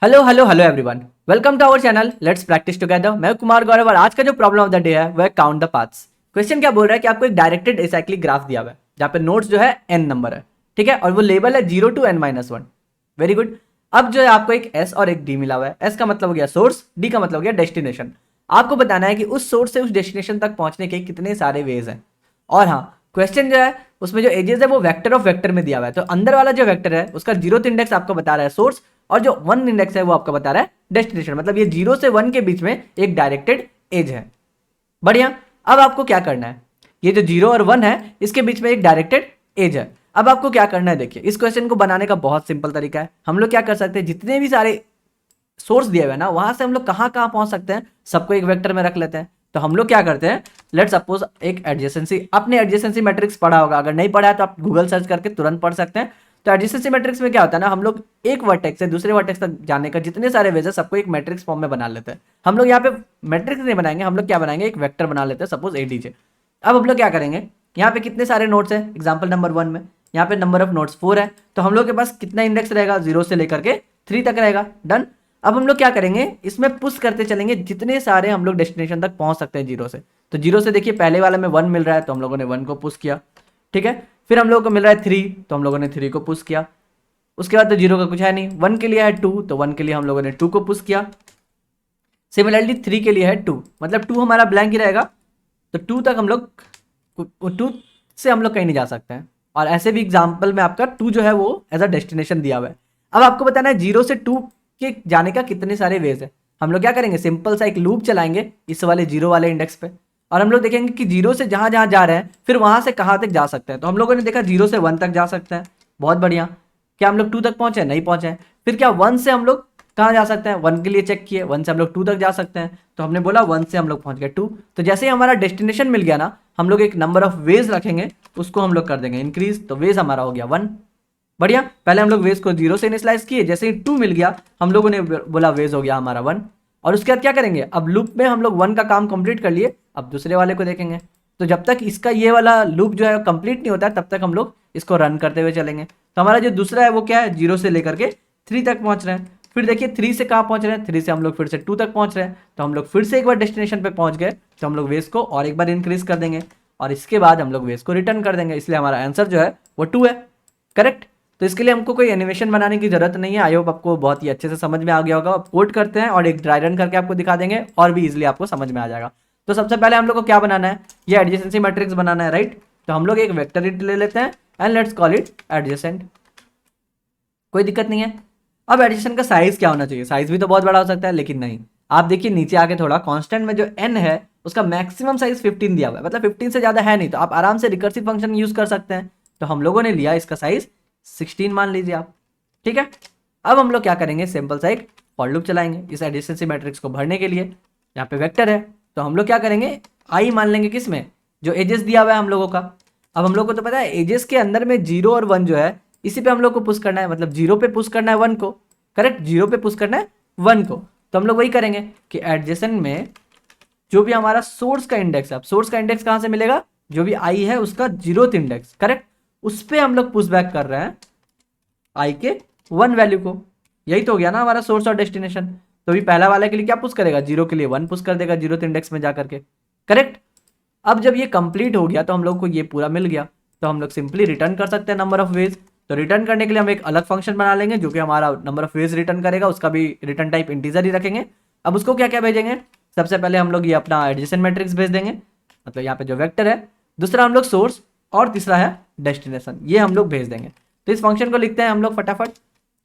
Hello hello hello everyone, welcome to our channel let's practise together. मैं कुमार गौरव और आज का जो प्रॉब्लम ऑफ द डे है वह काउंट द पाथ्स। क्वेश्चन क्या बोल रहा है कि आपको एक डायरेक्टेड एसाइक्लिक ग्राफ दिया हुआ है जहाँ पे नोड्स जो है n नंबर है, ठीक है, और वो लेबल है 0 to n-1। Very good. अब जो है आपको एक s और एक d मिला हुआ है। s का मतलब हो गया सोर्स, d का मतलब हो गया डेस्टिनेशन। आपको बताना है कि उस सोर्स से उस डेस्टिनेशन तक पहुंचने के कितने सारे वेज हैं। और हाँ, क्वेश्चन जो है उसमें जो एजेस है वो वेक्टर ऑफ वेक्टर में दिया हुआ है। तो अंदर वाला जो वेक्टर है उसका 0th इंडेक्स आपको बता रहा है सोर्स, और जो 1 इंडेक्स है वो आपका बता रहा है डेस्टिनेशन। मतलब ये 0 से 1 के बीच में एक डायरेक्टेड एज है। बढ़िया। अब आपको क्या करना है, ये जो 0 और 1 है इसके बीच में एक डायरेक्टेड एज है। अब आपको क्या करना है, देखिए इस क्वेश्चन को बनाने का बहुत सिंपल तरीका है। हम लोग क्या कर सकते हैं, जितने भी सारे सोर्स दिए हुए ना वहां से हम लोग कहां कहां पहुंच सकते हैं, सबको एक वेक्टर में रख लेते हैं। तो हम लोग क्या करते हैं, लेट सपोज एक एडजेसेंसी, आपने एडजेसेंसी मैट्रिक्स पढ़ा होगा, अगर नहीं पढ़ा है तो आप गूगल सर्च करके तुरंत पढ़ सकते हैं। तो एडजेसेंसी मैट्रिक्स में क्या होता है ना, हम लोग एक वर्टेक्स से दूसरे वर्टेक्स तक जाने का जितने सारे वेज है सबको एक मैट्रिक्स फॉर्म में बना लेते हैं। हम लोग यहाँ पे मैट्रिक्स नहीं बनाएंगे, हम लोग क्या बनाएंगे, एक वेक्टर बना लेते हैं, सपोज एडीजे। अब हम लोग क्या करेंगे, यहाँ पे कितने सारे नोट्स है, एग्जाम्पल नंबर 1 में यहाँ पे नंबर ऑफ नोट्स 4 है। तो हम लोग के पास कितना इंडेक्स रहेगा, 0 से लेकर के 3 तक रहेगा। डन। अब हम लोग क्या करेंगे, इसमें पुश करते चलेंगे जितने सारे हम लोग डेस्टिनेशन तक पहुंच सकते हैं 0 से। तो 0 से देखिए पहले वाले में 1 मिल रहा है तो हम लोगों ने 1 को पुश किया, ठीक है। फिर हम लोगों को मिल रहा है 3 तो हम लोगों ने 3 को पुश किया। उसके बाद तो 0 का कुछ है नहीं, 1 के लिए है 2 तो 1 के लिए हम लोगों ने 2 को पुश किया। सिमिलरली 3 के लिए है 2, मतलब 2 हमारा ब्लैंक ही रहेगा। तो 2 तक हम लोग 2 से हम लोग कहीं नहीं जा सकते हैं। और ऐसे भी एग्जाम्पल में आपका 2 जो है वो एज अ डेस्टिनेशन दिया हुआ है। अब आपको बताना है 0 से 2 के जाने का कितने सारे वेज है। हम लोग क्या करेंगे, सिंपल सा एक लूप चलाएंगे इस वाले 0 वाले इंडेक्स पे, और हम लोग देखेंगे कि 0 से जहां जहां जा रहे हैं फिर वहां से कहां तक जा सकते हैं। तो हम लोगों ने देखा 0 से 1 तक जा सकते हैं, बहुत बढ़िया। क्या हम लोग 2 तक पहुंचे, नहीं पहुंचे। फिर क्या 1 से हम लोग कहाँ जा सकते हैं, 1 के लिए चेक किए, 1 से हम लोग 2 तक जा सकते हैं। तो हमने बोला 1 से हम लोग पहुंच गए 2। तो जैसे ही हमारा डेस्टिनेशन मिल गया ना, हम लोग एक नंबर ऑफ वेज रखेंगे, उसको हम लोग कर देंगे इंक्रीज। तो वेज हमारा हो गया 1। बढ़िया। पहले हम लोग वेज को 0 से इनिशियलाइज किए, जैसे ही 2 मिल गया हम लोगों ने बोला वेज हो गया हमारा 1। और उसके बाद क्या करेंगे, अब लूप में हम लोग 1 का काम कंप्लीट कर लिए, अब दूसरे वाले को देखेंगे। तो जब तक इसका ये वाला लूप जो है कंप्लीट नहीं होता है तब तक हम लोग इसको रन करते हुए चलेंगे। तो हमारा जो दूसरा है वो क्या है, 0 से लेकर के 3 तक पहुंच रहे हैं। फिर देखिए 3 से कहाँ पहुंच रहे हैं, 3 से हम लोग फिर से 2 तक पहुंच रहे हैं। तो हम लोग फिर से एक बार डेस्टिनेशन पे पहुंच गए, तो हम लोग वेज को और एक बार इंक्रीज कर देंगे, और इसके बाद हम लोग वेज को रिटर्न कर देंगे। इसलिए हमारा आंसर जो है वो 2 है। करेक्ट। तो इसके लिए हमको कोई एनिमेशन बनाने की जरूरत नहीं है। आई होप आपको बहुत ही अच्छे से समझ में आ गया होगा। आप कोड करते हैं और एक ड्राई रन करके आपको दिखा देंगे और भी इजीली आपको समझ में आ जाएगा। तो सबसे पहले हम लोग को क्या बनाना है, ये एडजेसेंसी मैट्रिक्स बनाना है, राइट। तो हम लोग एक वेक्टर ले लेते हैं and let's call it adjacent. कोई दिक्कत नहीं है। अब एडिशन का साइज क्या होना चाहिए, साइज भी तो बहुत बड़ा हो सकता है, लेकिन नहीं। आप देखिए नीचे आके थोड़ा, कांस्टेंट में जो n है उसका मैक्सिमम साइज 15 दिया हुआ है, मतलब 15 से ज्यादा है नहीं, तो आप आराम से रिकर्सिव फंक्शन यूज कर सकते हैं। तो हम लोगों ने लिया इसका साइज 16 मान लीजिए आप, ठीक है। अब हम लोग क्या करेंगे, सिंपल सा एक फॉर लूप चलाएंगे इस एडिशनसी मैट्रिक्स को भरने के लिए। यहाँ पे वेक्टर है तो हम लोग क्या करेंगे, आई मान लेंगे किसमें, जो एजेस दिया हुआ है हम लोगों का। अब हम लोग को तो पता है एजेस के अंदर में 0 और 1 जो है इसी पे हम लोग को पुश करना है, मतलब 0 पे पुश करना है 1 को। करेक्ट, 0 पे पुश करना है 1 को। तो हम लोग वही करेंगे कि एडजेसेंट में जो भी हमारा सोर्स का इंडेक्स है, अब सोर्स का इंडेक्स कहां से मिलेगा, जो भी आई है उसका 0th इंडेक्स, करेक्ट, उस पे हम लोग पुश बैक कर रहे हैं आई के 1 वैल्यू को। यही तो हो गया ना हमारा सोर्स और डेस्टिनेशन। तो भी पहला वाले के लिए क्या पुश करेगा, 0 के लिए 1 पुश कर देगा 0th इंडेक्स में जाकर के। करेक्ट। अब जब ये कंप्लीट हो गया तो हम लोग को ये पूरा मिल गया, तो हम लोग सिंपली रिटर्न कर सकते हैं नंबर ऑफ वेज। तो रिटर्न करने के लिए हम एक अलग फंक्शन बना लेंगे जो कि हमारा नंबर ऑफ वेज रिटर्न करेगा, उसका भी रिटर्न टाइप इंटीजर ही रखेंगे। अब उसको क्या क्या भेजेंगे, सबसे पहले हम लोग ये अपना एडिशन मैट्रिक्स भेज देंगे, मतलब यहाँ पे जो वेक्टर है, दूसरा हम लोग सोर्स, और तीसरा है डेस्टिनेशन, ये हम लोग भेज देंगे। तो इस फंक्शन को लिखते हैं हम लोग फटाफट।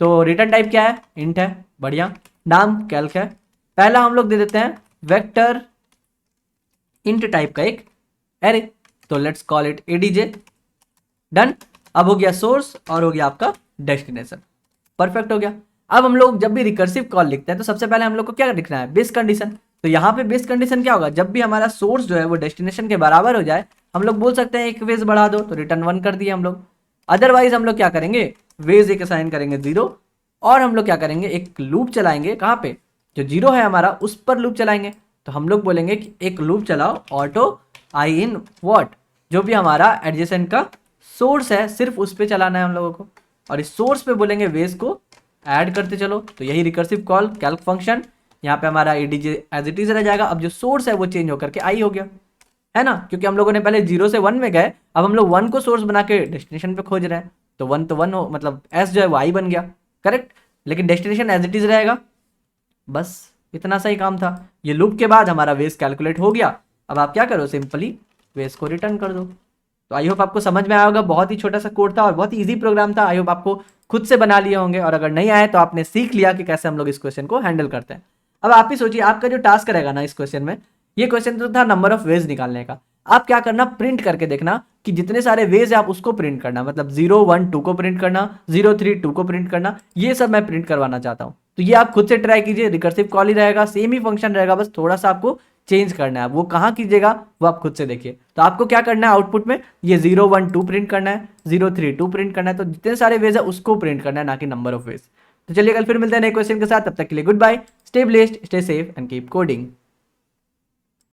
तो रिटर्न टाइप क्या है, इंट है, बढ़िया। नाम कैल्क है। पहला हम लोग दे देते हैं वेक्टर इंट टाइप का एक एरे, तो let's call it ADJ. Done. अब हो गया सोर्स और हो गया आपका डेस्टिनेशन, परफेक्ट हो गया। अब हम लोग जब भी रिकर्सिव कॉल लिखते हैं तो सबसे पहले हम लोग को क्या लिखना है, बेस कंडीशन। तो यहाँ पे बेस कंडीशन क्या होगा, जब भी हमारा सोर्स जो है वो डेस्टिनेशन के बराबर हो जाए हम लोग बोल सकते हैं एक वेज बढ़ा दो, तो रिटर्न 1 कर दिए हम लोग। अदरवाइज हम लोग क्या करेंगे, वेज एक असाइन करेंगे 0, और हम लोग क्या करेंगे, एक लूप चलाएंगे कहाँ पे, जो 0 है हमारा उस पर लूप चलाएंगे। तो हम लोग बोलेंगे कि एक लूप चलाओ ऑटो आई इन व्हाट, जो भी हमारा एडजेसेंट का सोर्स है सिर्फ उस पर चलाना है हम लोगों को, और इस सोर्स पे बोलेंगे वेज को ऐड करते चलो, तो यही रिकर्सिव कॉल कैल्क फंक्शन, यहाँ पे हमारा एडीजे एज इट इज रह जाएगा। अब जो सोर्स है वो चेंज होकर के आई हो गया, है ना, क्योंकि हम लोगों ने पहले 0 से 1 में गए, अब हम लोग 1 को सोर्स बना के डेस्टिनेशन पे खोज रहे हैं, तो 1 तो 1 हो, मतलब एस जो है वो आई बन गया, करेक्ट, लेकिन डेस्टिनेशन एज इट इज रहेगा। बस इतना सा ही काम था। ये लूप के बाद हमारा वेस कैलकुलेट हो गया। अब आप क्या करो, सिंपली वेस को रिटर्न कर दो। तो आई होप आपको समझ में आया होगा, बहुत ही छोटा सा कोड था और बहुत ही ईजी प्रोग्राम था। आई होप आपको खुद से बना लिए होंगे, और अगर नहीं आए तो आपने सीख लिया कि कैसे हम लोग इस क्वेश्चन को हैंडल करते हैं। अब आप ही सोचिए, आपका जो टास्क रहेगा ना इस क्वेश्चन में, ये क्वेश्चन तो था नंबर ऑफ वेज निकालने का। आप क्या करना, प्रिंट करके देखना कि जितने सारे वेज है आप उसको प्रिंट करना, मतलब 0 1 2 को प्रिंट करना, 0 3 2 को प्रिंट करना, ये सब मैं प्रिंट करवाना चाहता हूँ। तो ये आप खुद से ट्राई कीजिए, रिकर्सिव कॉल ही रहेगा, सेम ही फंक्शन रहेगा, बस थोड़ा सा आपको चेंज करना है। वो कहाँ कीजिएगा वो आप खुद से देखिए। तो आपको क्या करना है, आउटपुट में ये 0 1 2 प्रिंट करना है, 0 3 2 प्रिंट करना है, तो जितने सारे वेज है उसको प्रिंट करना है, ना कि नंबर ऑफ वेज। तो चलिए कल फिर मिलते हैं नए क्वेश्चन के साथ, तब तक के लिए goodbye, stay blessed, stay safe and keep coding.